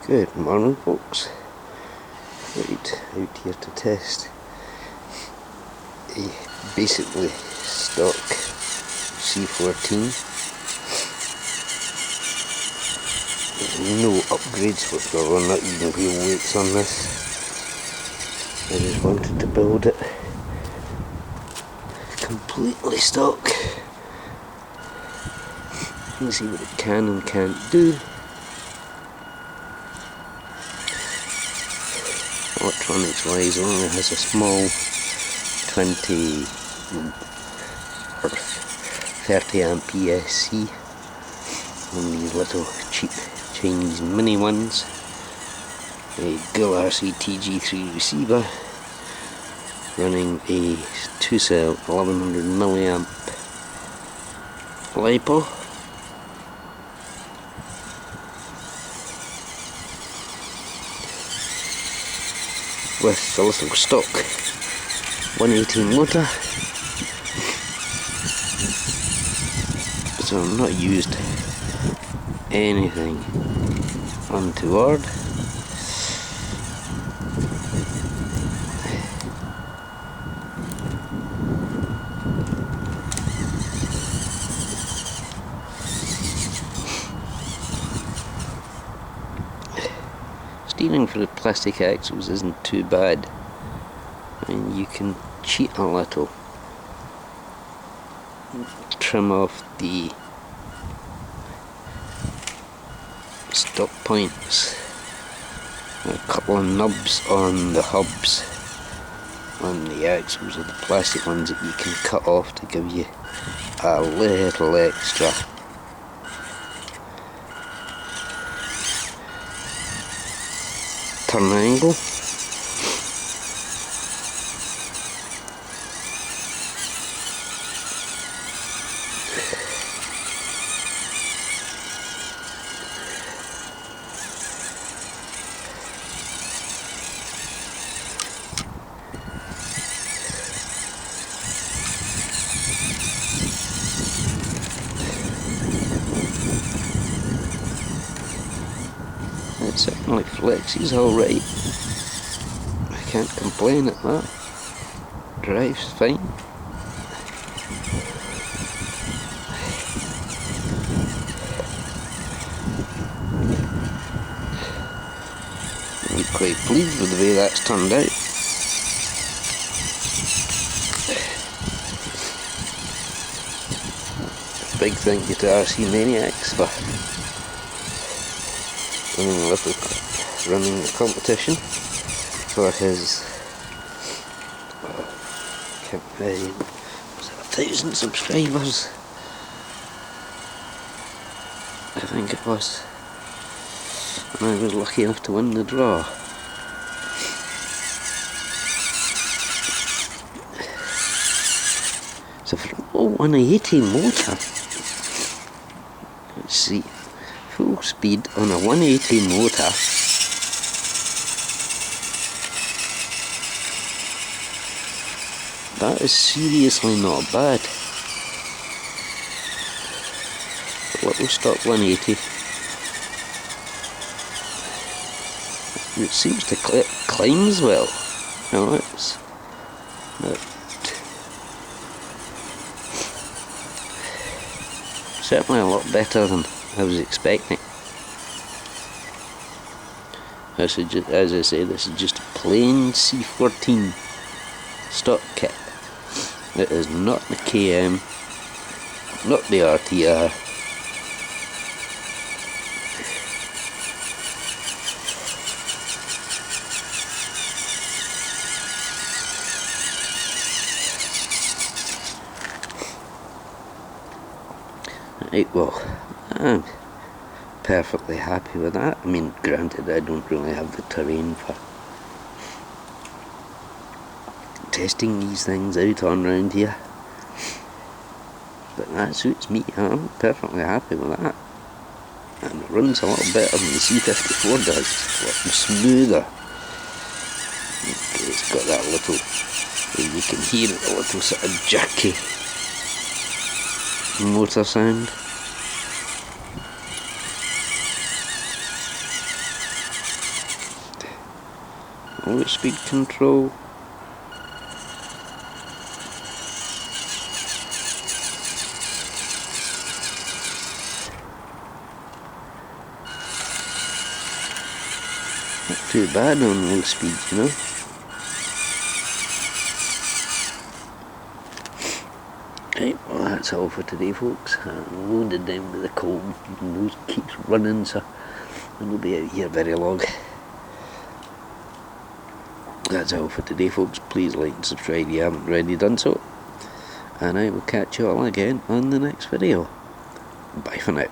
Good morning, folks. Right, out here to test a basically stock C-14. No upgrades whatsoever, not even real weights on this. I just wanted to build it completely stock and see what it can and can't do. Electronics wise, it only has a small 20 or 30 amp ESC, and these little cheap Chinese mini ones. A GoolRC TG-3 receiver running a 2-cell 1100 milliamp Lipo. With a little stock 180 motor, so I've not used anything untoward. Steering for the plastic axles isn't too bad. I mean, you can cheat a little, trim off the stop points, a couple of nubs on the hubs on the axles of the plastic ones that you can cut off to give you a little extra turn angle. It certainly flexes alright. I can't complain at that. Drives fine. I'm quite pleased with the way that's turned out. Big thank you to RC Maniacs for running the competition for his 1,000 subscribers, I think it was, and I was lucky enough to win the draw. So for a 180 motor, let's see, full speed on a 180 motor, that is seriously not bad. A little stock 180. It seems to climb as well. No, it's not. Certainly a lot better than I was expecting. As I say, this is just a plain C-14 stock kit. It is not the KM, not the RTR. Right, well, I'm perfectly happy with that. I mean, granted, I don't really have the terrain for testing these things out on round here, but that suits me. I'm perfectly happy with that, and it runs a little better than the C-54 does. It's a little smoother. Okay, it's got that little, you can hear it, a little sort of jerky motor sound. Lower speed control. Not too bad on low speeds, you know. Right, well that's all for today, folks. I'm loaded down with the cold, and nose keeps running, so I won't be out here very long. That's all for today, folks. Please like and subscribe if you haven't already done so, and I will catch you all again on the next video. Bye for now.